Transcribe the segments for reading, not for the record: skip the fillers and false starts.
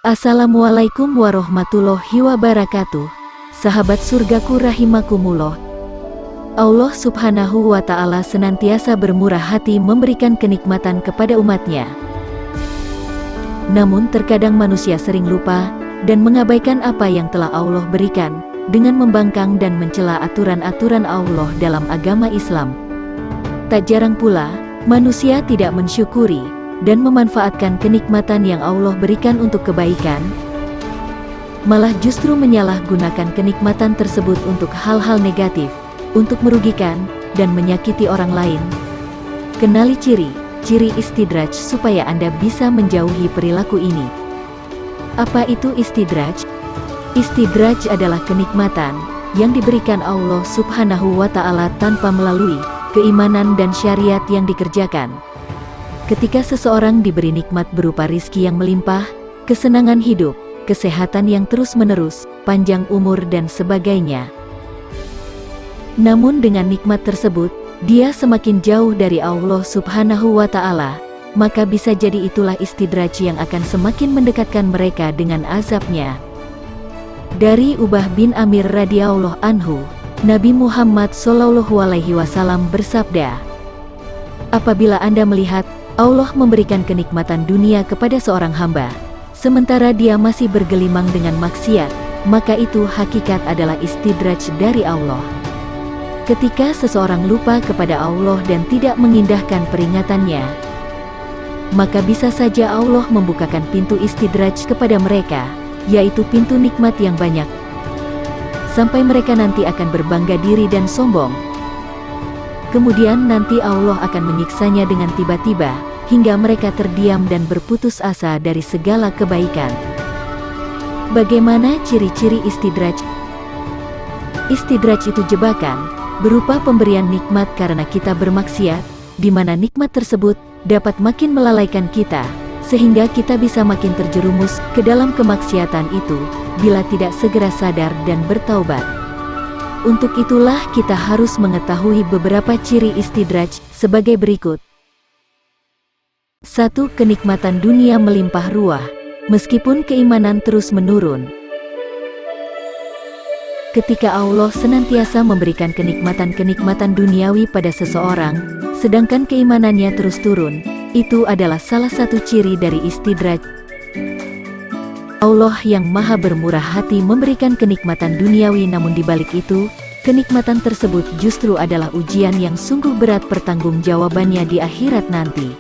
Assalamualaikum warahmatullahi wabarakatuh. Sahabat surgaku rahimakumullah. Allah subhanahu wa ta'ala senantiasa bermurah hati memberikan kenikmatan kepada umatnya. Namun terkadang manusia sering lupa dan mengabaikan apa yang telah Allah berikan dengan membangkang dan mencela aturan-aturan Allah dalam agama Islam. Tak jarang pula manusia tidak mensyukuri dan memanfaatkan kenikmatan yang Allah berikan untuk kebaikan, malah justru menyalahgunakan kenikmatan tersebut untuk hal-hal negatif, untuk merugikan dan menyakiti orang lain. Kenali ciri istidraj supaya Anda bisa menjauhi perilaku ini. Apa itu istidraj? Istidraj adalah kenikmatan yang diberikan Allah subhanahu wa ta'ala tanpa melalui keimanan dan syariat yang dikerjakan. Ketika seseorang diberi nikmat berupa rizki yang melimpah, kesenangan hidup, kesehatan yang terus-menerus, panjang umur dan sebagainya. Namun dengan nikmat tersebut, dia semakin jauh dari Allah subhanahu wa ta'ala, maka bisa jadi itulah istidraj yang akan semakin mendekatkan mereka dengan azabnya. Dari Ubah bin Amir radhiyallahu anhu, Nabi Muhammad SAW bersabda, apabila Anda melihat Allah memberikan kenikmatan dunia kepada seorang hamba, sementara dia masih bergelimang dengan maksiat, maka itu hakikat adalah istidraj dari Allah. Ketika seseorang lupa kepada Allah dan tidak mengindahkan peringatannya, maka bisa saja Allah membukakan pintu istidraj kepada mereka, yaitu pintu nikmat yang banyak, sampai mereka nanti akan berbangga diri dan sombong. Kemudian nanti Allah akan menyiksanya dengan tiba-tiba, hingga mereka terdiam dan berputus asa dari segala kebaikan. Bagaimana ciri-ciri istidraj? Istidraj itu jebakan, berupa pemberian nikmat karena kita bermaksiat, di mana nikmat tersebut dapat makin melalaikan kita, sehingga kita bisa makin terjerumus ke dalam kemaksiatan itu, bila tidak segera sadar dan bertaubat. Untuk itulah kita harus mengetahui beberapa ciri istidraj sebagai berikut. 1. Kenikmatan dunia melimpah ruah, meskipun keimanan terus menurun. Ketika Allah senantiasa memberikan kenikmatan-kenikmatan duniawi pada seseorang, sedangkan keimanannya terus turun, itu adalah salah satu ciri dari istidraj. Allah yang maha bermurah hati memberikan kenikmatan duniawi, namun dibalik itu, kenikmatan tersebut justru adalah ujian yang sungguh berat pertanggungjawabannya di akhirat nanti.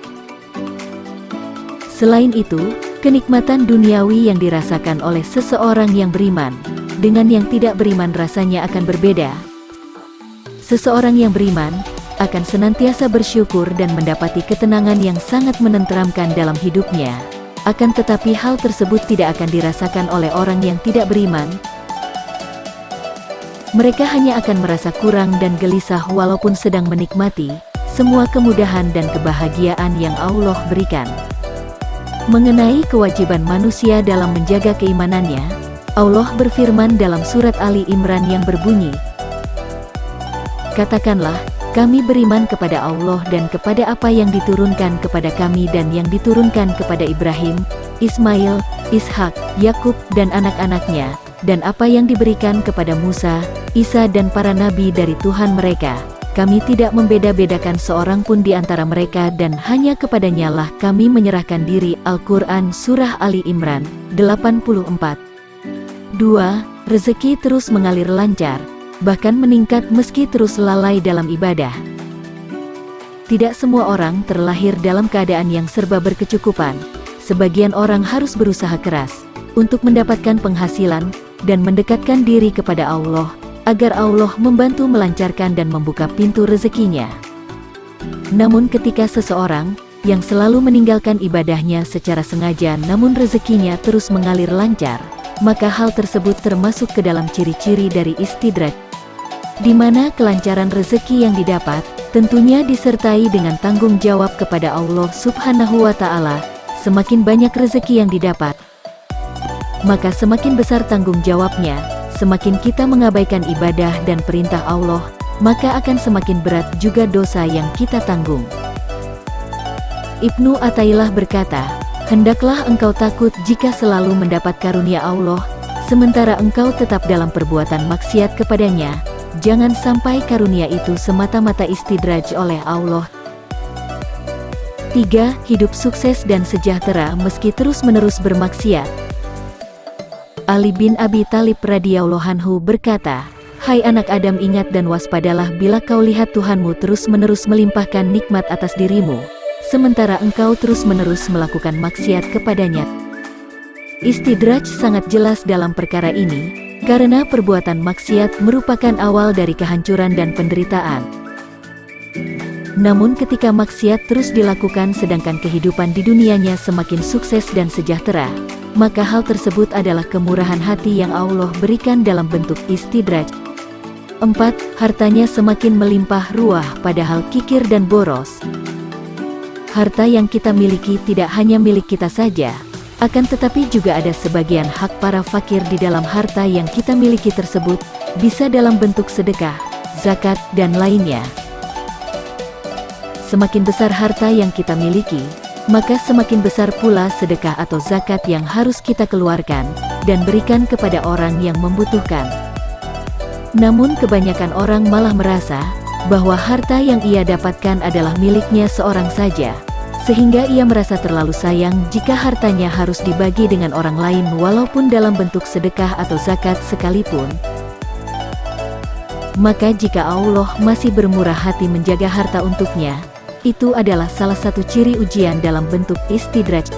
Selain itu, kenikmatan duniawi yang dirasakan oleh seseorang yang beriman, dengan yang tidak beriman rasanya akan berbeda. Seseorang yang beriman akan senantiasa bersyukur dan mendapati ketenangan yang sangat menenteramkan dalam hidupnya. Akan tetapi hal tersebut tidak akan dirasakan oleh orang yang tidak beriman. Mereka hanya akan merasa kurang dan gelisah walaupun sedang menikmati semua kemudahan dan kebahagiaan yang Allah berikan. Mengenai kewajiban manusia dalam menjaga keimanannya, Allah berfirman dalam surat Ali Imran yang berbunyi, katakanlah, kami beriman kepada Allah dan kepada apa yang diturunkan kepada kami dan yang diturunkan kepada Ibrahim, Ismail, Ishak, Yakub dan anak-anaknya, dan apa yang diberikan kepada Musa, Isa dan para nabi dari Tuhan mereka. Kami tidak membeda-bedakan seorang pun di antara mereka dan hanya kepadanya lah kami menyerahkan diri. Al-Quran Surah Ali Imran 84. 2. Rezeki terus mengalir lancar, bahkan meningkat meski terus lalai dalam ibadah. Tidak semua orang terlahir dalam keadaan yang serba berkecukupan. Sebagian orang harus berusaha keras untuk mendapatkan penghasilan dan mendekatkan diri kepada Allah, agar Allah membantu melancarkan dan membuka pintu rezekinya. Namun ketika seseorang yang selalu meninggalkan ibadahnya secara sengaja namun rezekinya terus mengalir lancar, maka hal tersebut termasuk ke dalam ciri-ciri dari istidraj, di mana kelancaran rezeki yang didapat tentunya disertai dengan tanggung jawab kepada Allah subhanahu wa ta'ala. Semakin banyak rezeki yang didapat, maka semakin besar tanggung jawabnya. Semakin kita mengabaikan ibadah dan perintah Allah, maka akan semakin berat juga dosa yang kita tanggung. Ibnu Athaillah berkata, Hendaklah engkau takut jika selalu mendapat karunia Allah, sementara engkau tetap dalam perbuatan maksiat kepadanya. Jangan sampai karunia itu semata-mata istidraj oleh Allah. 3. Hidup sukses dan sejahtera meski terus-menerus bermaksiat. Ali bin Abi Thalib radhiyallahu anhu berkata, "Hai anak Adam, ingat dan waspadalah bila kau lihat Tuhanmu terus-menerus melimpahkan nikmat atas dirimu, sementara engkau terus-menerus melakukan maksiat kepadanya." Istidraj sangat jelas dalam perkara ini, karena perbuatan maksiat merupakan awal dari kehancuran dan penderitaan. Namun ketika maksiat terus dilakukan sedangkan kehidupan di dunianya semakin sukses dan sejahtera, maka hal tersebut adalah kemurahan hati yang Allah berikan dalam bentuk istidraj. 4. Hartanya semakin melimpah ruah padahal kikir dan boros. Harta yang kita miliki tidak hanya milik kita saja, akan tetapi juga ada sebagian hak para fakir di dalam harta yang kita miliki tersebut, bisa dalam bentuk sedekah, zakat, dan lainnya. Semakin besar harta yang kita miliki, maka semakin besar pula sedekah atau zakat yang harus kita keluarkan, dan berikan kepada orang yang membutuhkan. Namun kebanyakan orang malah merasa, bahwa harta yang ia dapatkan adalah miliknya seorang saja, sehingga ia merasa terlalu sayang jika hartanya harus dibagi dengan orang lain walaupun dalam bentuk sedekah atau zakat sekalipun. Maka jika Allah masih bermurah hati menjaga harta untuknya, itu adalah salah satu ciri ujian dalam bentuk istidraj.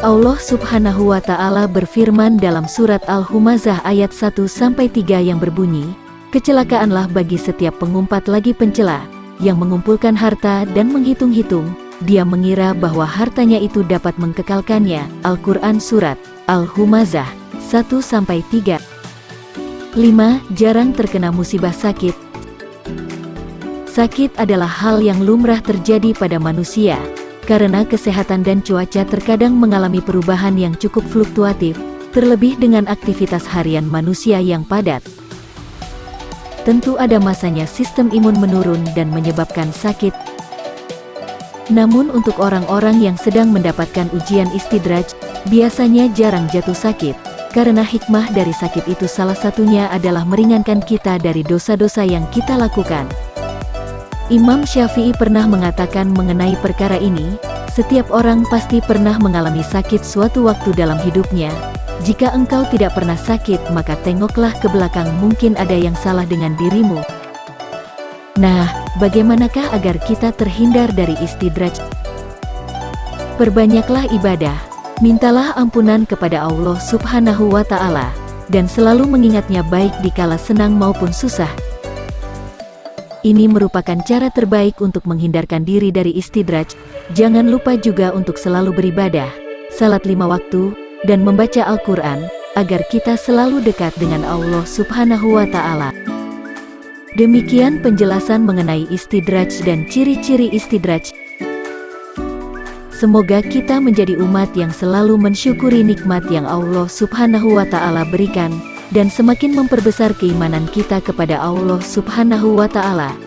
Allah Subhanahu wa Ta'ala berfirman dalam surat Al-Humazah ayat 1-3 yang berbunyi, "Kecelakaanlah bagi setiap pengumpat lagi pencela, yang mengumpulkan harta dan menghitung-hitung, dia mengira bahwa hartanya itu dapat mengkekalkannya." Al-Quran Surat Al-Humazah 1-3. 5. Jarang terkena musibah sakit. Sakit adalah hal yang lumrah terjadi pada manusia, karena kesehatan dan cuaca terkadang mengalami perubahan yang cukup fluktuatif, terlebih dengan aktivitas harian manusia yang padat. Tentu ada masanya sistem imun menurun dan menyebabkan sakit. Namun untuk orang-orang yang sedang mendapatkan ujian istidraj, biasanya jarang jatuh sakit, karena hikmah dari sakit itu salah satunya adalah meringankan kita dari dosa-dosa yang kita lakukan. Imam Syafi'i pernah mengatakan mengenai perkara ini, setiap orang pasti pernah mengalami sakit suatu waktu dalam hidupnya. Jika engkau tidak pernah sakit, maka tengoklah ke belakang, mungkin ada yang salah dengan dirimu. Nah, bagaimanakah agar kita terhindar dari istidraj? Perbanyaklah ibadah, mintalah ampunan kepada Allah Subhanahu wa Ta'ala, dan selalu mengingatnya baik dikala senang maupun susah. Ini merupakan cara terbaik untuk menghindarkan diri dari istidraj. Jangan lupa juga untuk selalu beribadah, salat 5 waktu, dan membaca Al-Quran, agar kita selalu dekat dengan Allah Subhanahu wa Ta'ala. Demikian penjelasan mengenai istidraj dan ciri-ciri istidraj. Semoga kita menjadi umat yang selalu mensyukuri nikmat yang Allah Subhanahu wa Ta'ala berikan, dan semakin memperbesar keimanan kita kepada Allah Subhanahu wa Ta'ala.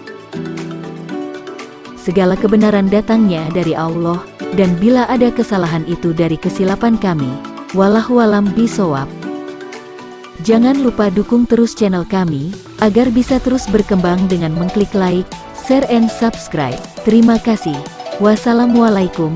Segala kebenaran datangnya dari Allah, dan bila ada kesalahan itu dari kesilapan kami. Wallahu a'lam bishawab. Jangan lupa dukung terus channel kami, agar bisa terus berkembang dengan mengklik like, share and subscribe. Terima kasih. Wassalamualaikum